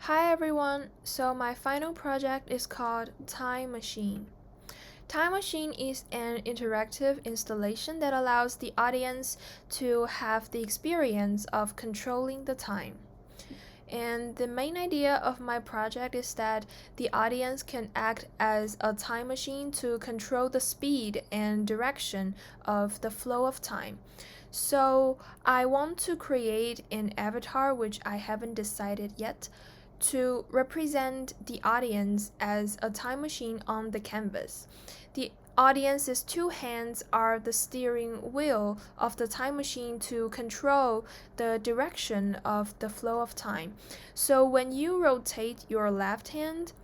Hi everyone, so my final project is called Time Machine. Time Machine is an interactive installation that allows the audience to have the experience of controlling the time. And the main idea of my project is that the audience can act as a time machine to control the speed and direction of the flow of time. So I want to create an avatar, which I haven't decided yet, to represent the audience as a time machine on the canvas. The audience's two hands are the steering wheel of the time machine to control the direction of the flow of time. So when you rotate your left hand,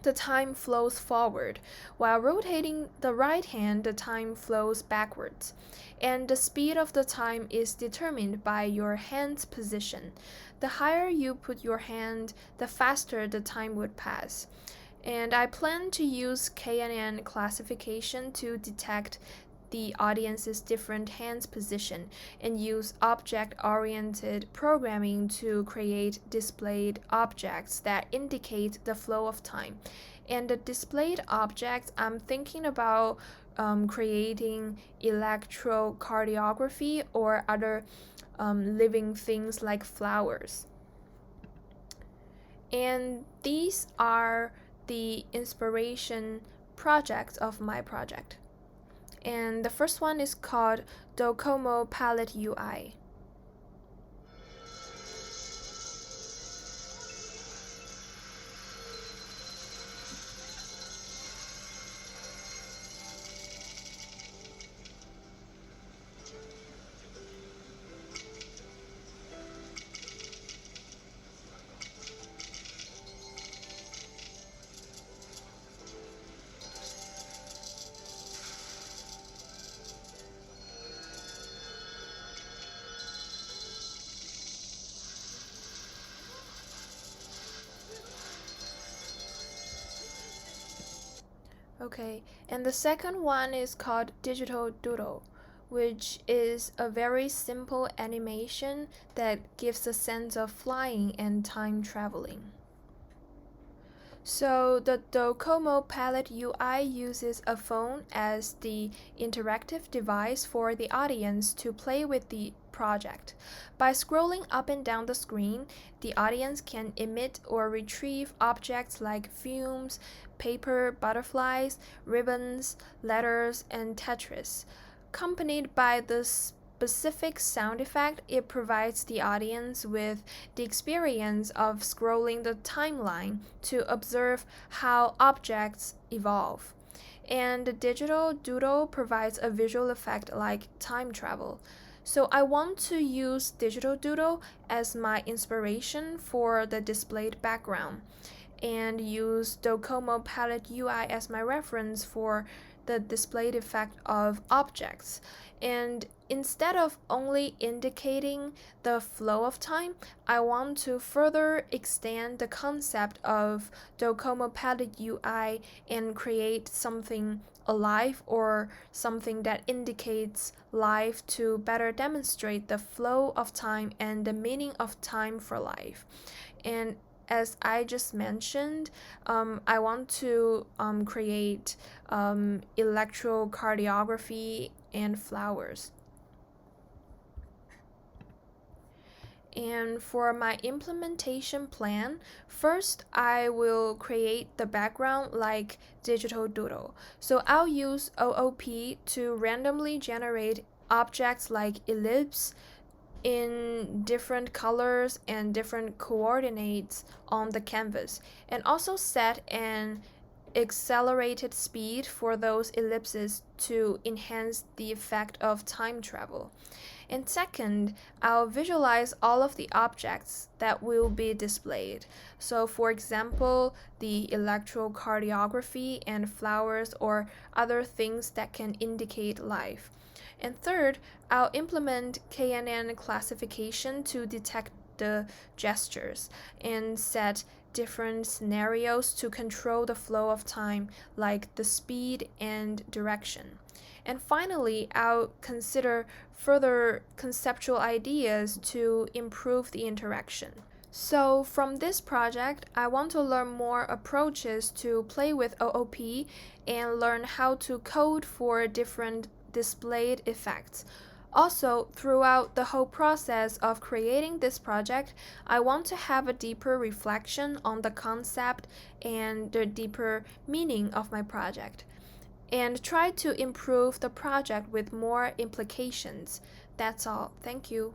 the time flows forward, while rotating the right hand, the time flows backwards. And the speed of the time is determined by your hand's position. The higher you put your hand, the faster the time would pass. And I plan to use KNN classification to detect the audience's different hands position and use object-oriented programming to create displayed objects that indicate the flow of time. And the displayed objects, I'm thinking about creating electrocardiography or other living things like flowers. And these are the inspiration projects of my project. And the first one is called Docomo Palette UI. Okay, and the second one is called Digital Doodle, which is a very simple animation that gives a sense of flying and time traveling. So the Docomo Palette UI uses a phone as the interactive device for the audience to play with the project. By scrolling up and down the screen, the audience can emit or retrieve objects like fumes, paper, butterflies, ribbons, letters, and Tetris. Accompanied by the specific sound effect, it provides the audience with the experience of scrolling the timeline to observe how objects evolve. And the digital doodle provides a visual effect like time travel. So I want to use digital doodle as my inspiration for the displayed background and use Docomo Palette UI as my reference for the displayed effect of objects. And instead of only indicating the flow of time, I want to further extend the concept of Docomo Palette UI and create something alive or something that indicates life to better demonstrate the flow of time and the meaning of time for life. And as I just mentioned, I want to create electrocardiography and flowers. And for my implementation plan, first I will create the background like digital doodle. So I'll use OOP to randomly generate objects like ellipse in different colors and different coordinates on the canvas, and also set an accelerated speed for those ellipses to enhance the effect of time travel. And second, I'll visualize all of the objects that will be displayed. So for example, the electrocardiography and flowers or other things that can indicate life. And third, I'll implement KNN classification to detect the gestures and set different scenarios to control the flow of time, like the speed and direction. And finally, I'll consider further conceptual ideas to improve the interaction. So from this project, I want to learn more approaches to play with OOP and learn how to code for different displayed effects. Also, throughout the whole process of creating this project, I want to have a deeper reflection on the concept and the deeper meaning of my project, and try to improve the project with more implications. That's all. Thank you.